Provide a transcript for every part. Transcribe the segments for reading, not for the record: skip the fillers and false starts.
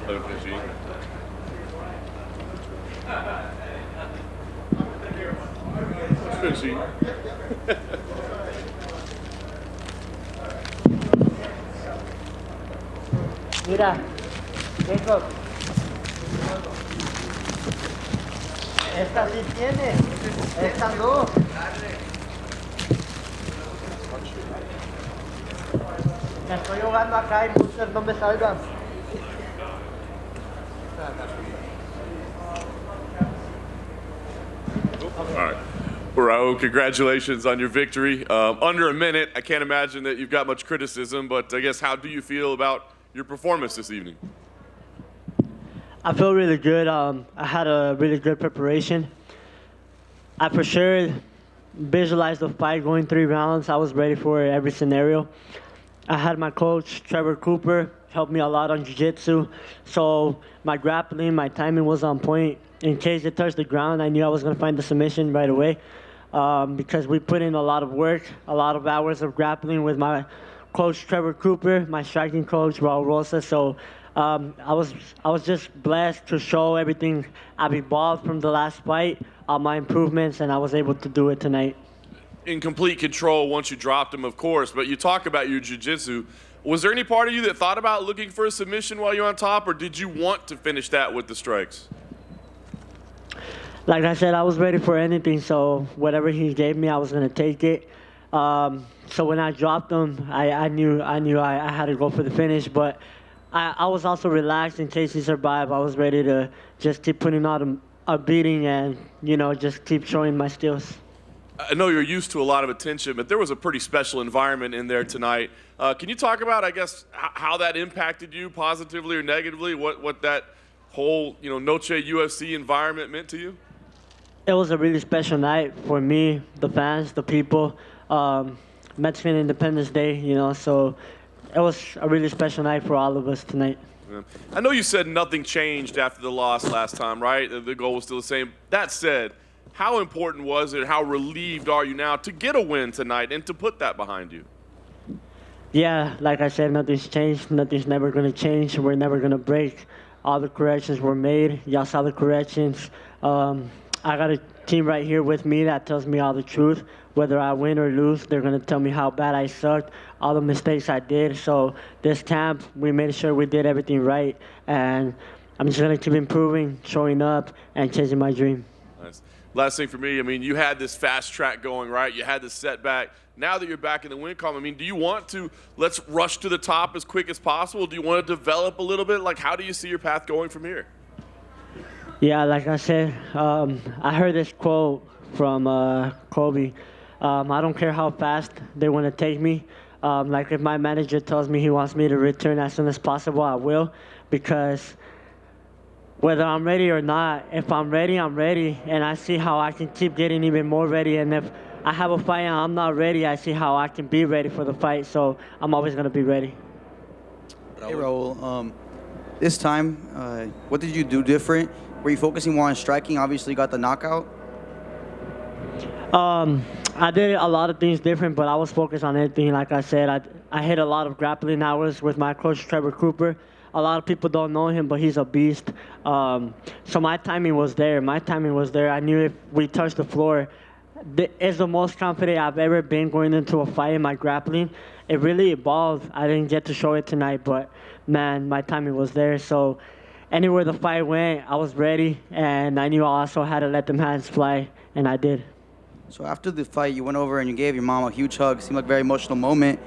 Claro que sí. Sí. Mira, Jacob, esta sí tiene, esta no. Me estoy jugando acá y muchos no me salgan. All right. Raul, congratulations on your victory. Under a minute, I can't imagine that you've got much criticism, but I guess how do you feel about your performance this evening? I feel really good. I had a really good preparation. I for sure visualized the fight going 3 rounds. I was ready for every scenario. I had my coach, Trevor Cooper, help me a lot on jiu-jitsu. So my grappling, my timing was on point. In case it touched the ground, I knew I was going to find the submission right away because we put in a lot of work, a lot of hours of grappling with my coach, Trevor Cooper, my striking coach, Raul Rosas. So I was just blessed to show everything I've evolved from the last fight, my improvements, and I was able to do it tonight. In complete control once you dropped him, of course, but you talk about your jiu-jitsu. Was there any part of you that thought about looking for a submission while you're on top, or did you want to finish that with the strikes? Like I said, I was ready for anything, so whatever he gave me, I was going to take it. So when I dropped him, I knew I had to go for the finish, but I was also relaxed in case he survived. I was ready to just keep putting out a beating and, just keep showing my skills. I know you're used to a lot of attention, but there was a pretty special environment in there tonight. Can you talk about, I guess, how that impacted you positively or negatively, what that whole, Noche UFC environment meant to you? It was a really special night for me, the fans, the people. Mexican Independence Day, so it was a really special night for all of us tonight. Yeah. I know you said nothing changed after the loss last time, right? The goal was still the same. That said, how important was it? How relieved are you now to get a win tonight and to put that behind you? Yeah, like I said, nothing's changed. Nothing's never going to change. We're never going to break. All the corrections were made. Y'all saw the corrections. I got a team right here with me that tells me all the truth. Whether I win or lose, they're going to tell me how bad I sucked, all the mistakes I did. So this camp, we made sure we did everything right. And I'm just going to keep improving, showing up, and chasing my dream. Nice. Last thing for me, you had this fast track going, right? You had this setback. Now that you're back in the win column, do you want to, let's rush to the top as quick as possible? Do you want to develop a little bit? Like, how do you see your path going from here? Yeah, like I said, I heard this quote from Kobe. I don't care how fast they want to take me. Like if my manager tells me he wants me to return as soon as possible, I will, because whether I'm ready or not, if I'm ready, I'm ready, and I see how I can keep getting even more ready. And if I have a fight and I'm not ready, I see how I can be ready for the fight. So I'm always going to be ready. Hey, Raul. This time, what did you do different? Were you focusing more on striking? Obviously, you got the knockout. I did a lot of things different, but I was focused on everything. Like I said, I hit a lot of grappling hours with my coach, Trevor Cooper. A lot of people don't know him, but he's a beast. So my timing was there. I knew if we touched the floor, it's the most confident I've ever been going into a fight in my grappling. It really evolved. I didn't get to show it tonight, but, man, my timing was there. So anywhere the fight went, I was ready, and I knew I also had to let them hands fly, and I did. So after the fight, you went over and you gave your mom a huge hug. Seemed like a very emotional moment.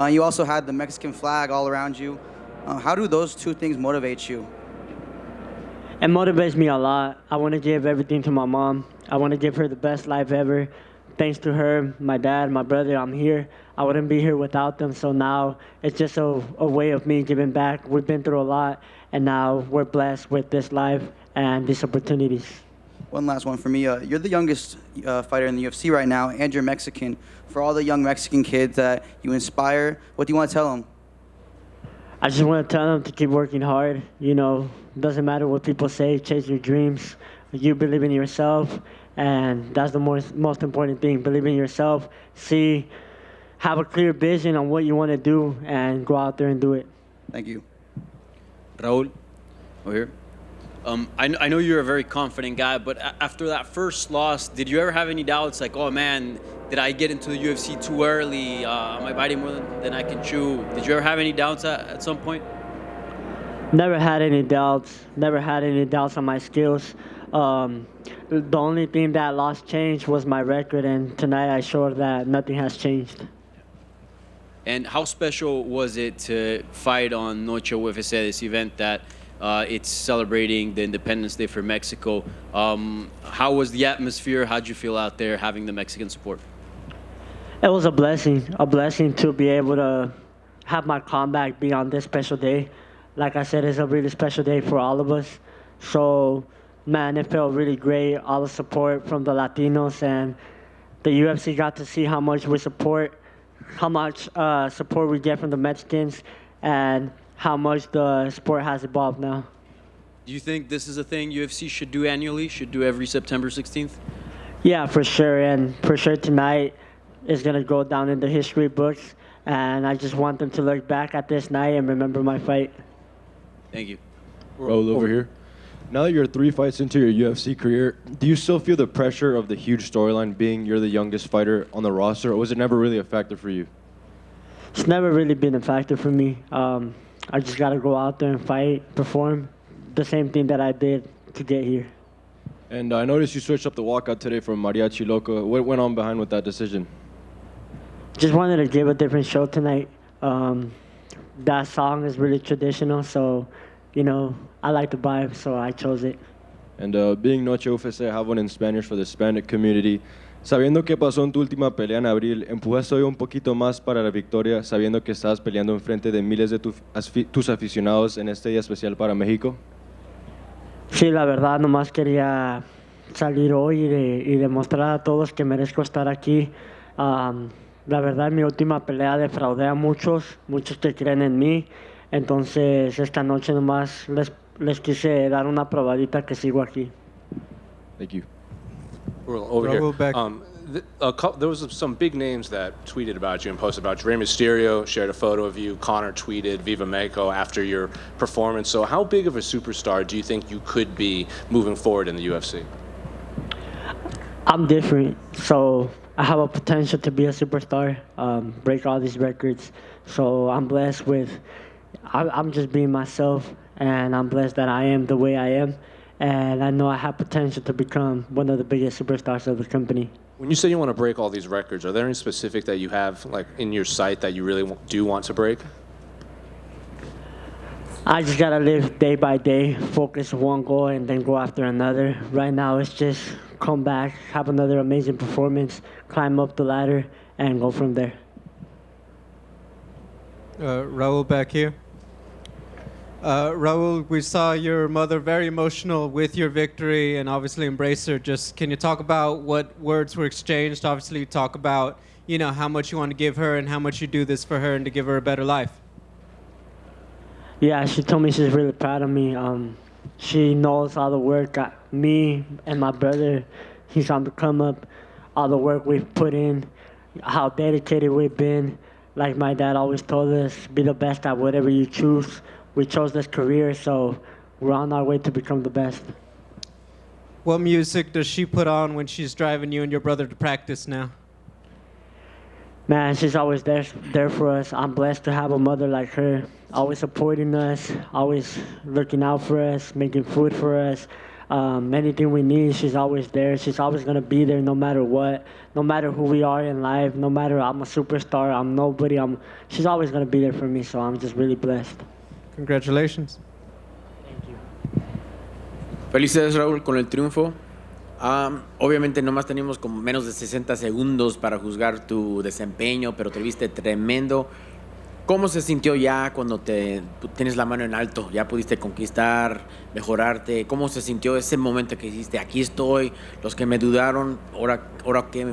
You also had the Mexican flag all around you. How do those two things motivate you? It motivates me a lot. I want to give everything to my mom. I want to give her the best life ever. Thanks to her, my dad, my brother, I'm here. I wouldn't be here without them. So now it's just a way of me giving back. We've been through a lot, and now we're blessed with this life and these opportunities. One last one for me. You're the youngest fighter in the UFC right now, and you're Mexican. For all the young Mexican kids that you inspire, what do you want to tell them? I just want to tell them to keep working hard. Doesn't matter what people say, chase your dreams. You believe in yourself, and that's the most important thing. Believe in yourself. Have a clear vision on what you want to do, and go out there and do it. Thank you. Raúl, Over here. I know you're a very confident guy, but after that first loss, did you ever have any doubts? Like, oh man, did I get into the UFC too early? Am I biting more than I can chew? Did you ever have any doubts at some point? Never had any doubts. Never had any doubts on my skills. The only thing that lost changed was my record, and tonight I showed that nothing has changed. And how special was it to fight on Noche UFC, this event that it's celebrating the Independence Day for Mexico? How was the atmosphere? How'd you feel out there having the Mexican support? It was a blessing to be able to have my comeback be on this special day. Like I said, it's a really special day for all of us. So, man, it felt really great, all the support from the Latinos, and the UFC got to see how much support we get from the Mexicans, and how much the sport has evolved now. Do you think this is a thing UFC should do annually, should do every September 16th? Yeah, for sure, and for sure tonight is going to go down in the history books, and I just want them to look back at this night and remember my fight. Thank you. Raul, over here. Now that you're 3 fights into your UFC career, do you still feel the pressure of the huge storyline being you're the youngest fighter on the roster, or was it never really a factor for you? It's never really been a factor for me. I just got to go out there and fight, perform the same thing that I did to get here. And I noticed you switched up the walkout today from Mariachi Loco. What went on behind with that decision? Just wanted to give a different show tonight. That song is really traditional, so, I like the vibe, so I chose it. And being Noche UFC, I have one in Spanish for the Hispanic community. Sabiendo que pasó en tu última pelea en abril, ¿empujaste hoy un poquito más para la victoria, sabiendo que estás peleando enfrente de miles de tus aficionados en este día especial para México? Sí, la verdad, nomás quería salir hoy y demostrar a todos que merezco estar aquí. La verdad, en mi última pelea defraudé a muchos que creen en mí. Entonces, esta noche nomás les quise dar una probadita que sigo aquí. Thank you. Over Raul, here. back. There was some big names that tweeted about you and posted about you. Rey Mysterio shared a photo of you. Conor tweeted Viva Mexico after your performance. So how big of a superstar do you think you could be moving forward in the UFC? I'm different, so I have a potential to be a superstar, break all these records. So I'm blessed I'm just being myself, and I'm blessed that I am the way I am. And I know I have potential to become one of the biggest superstars of the company. When you say you want to break all these records, are there any specific that you have like in your sight that you really do want to break? I just gotta live day by day, focus one goal, and then go after another. Right now, it's just come back, have another amazing performance, climb up the ladder, and go from there. Raul, back here. Raul, we saw your mother very emotional with your victory and obviously embrace her. Just can you talk about what words were exchanged? Obviously, you talk about, how much you want to give her and how much you do this for her and to give her a better life. Yeah, she told me she's really proud of me. She knows all the work me and my brother, he's on the come up, all the work we've put in, how dedicated we've been. Like my dad always told us, be the best at whatever you choose. We chose this career, so we're on our way to become the best. What music does she put on when she's driving you and your brother to practice now? Man, she's always there for us. I'm blessed to have a mother like her, always supporting us, always looking out for us, making food for us. Anything we need, she's always there. She's always going to be there no matter what, no matter who we are in life, no matter I'm a superstar, I'm nobody. She's always going to be there for me, so I'm just really blessed. Congratulations. Thank you. Felicidades, Raúl, con el triunfo. Obviamente nomás teníamos como menos de 60 segundos para juzgar tu desempeño, pero te viste tremendo. ¿Cómo se sintió ya cuando tienes la mano en alto? Ya pudiste conquistar, mejorarte. ¿Cómo se sintió ese momento que dijiste, aquí estoy, los que me dudaron, ahora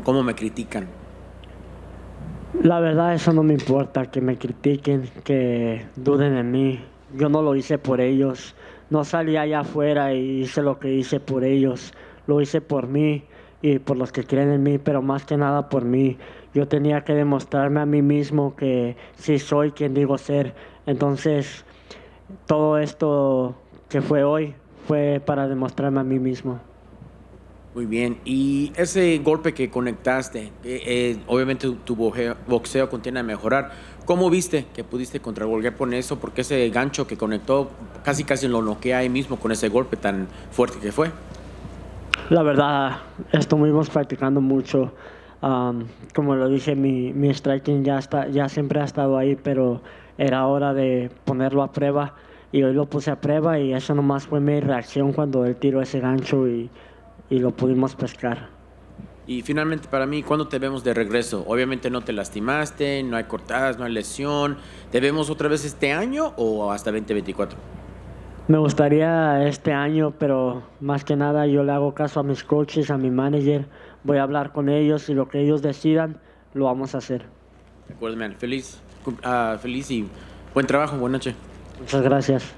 cómo me critican? La verdad, eso no me importa, que me critiquen, que duden en mí. Yo no lo hice por ellos. No salí allá afuera y hice lo que hice por ellos. Lo hice por mí y por los que creen en mí, pero más que nada por mí. Yo tenía que demostrarme a mí mismo que sí soy quien digo ser. Entonces, todo esto que fue hoy, fue para demostrarme a mí mismo. Muy bien. Y ese golpe que conectaste, obviamente tu boxeo contiene a mejorar. ¿Cómo viste que pudiste contragolpear con eso? Porque ese gancho que conectó casi lo noquea ahí mismo con ese golpe tan fuerte que fue. La verdad, estuvimos practicando mucho. Como lo dije, mi striking ya siempre ha estado ahí, pero era hora de ponerlo a prueba. Y hoy lo puse a prueba y eso nomás fue mi reacción cuando él tiró ese gancho y lo pudimos pescar. Y finalmente para mí, ¿cuándo te vemos de regreso? Obviamente no te lastimaste, no hay cortadas, no hay lesión. ¿Te vemos otra vez este año o hasta 2024? Me gustaría este año, pero más que nada yo le hago caso a mis coaches, a mi manager. Voy a hablar con ellos y lo que ellos decidan, lo vamos a hacer. De acuerdo, man. Feliz y buen trabajo, buena noche. Muchas gracias.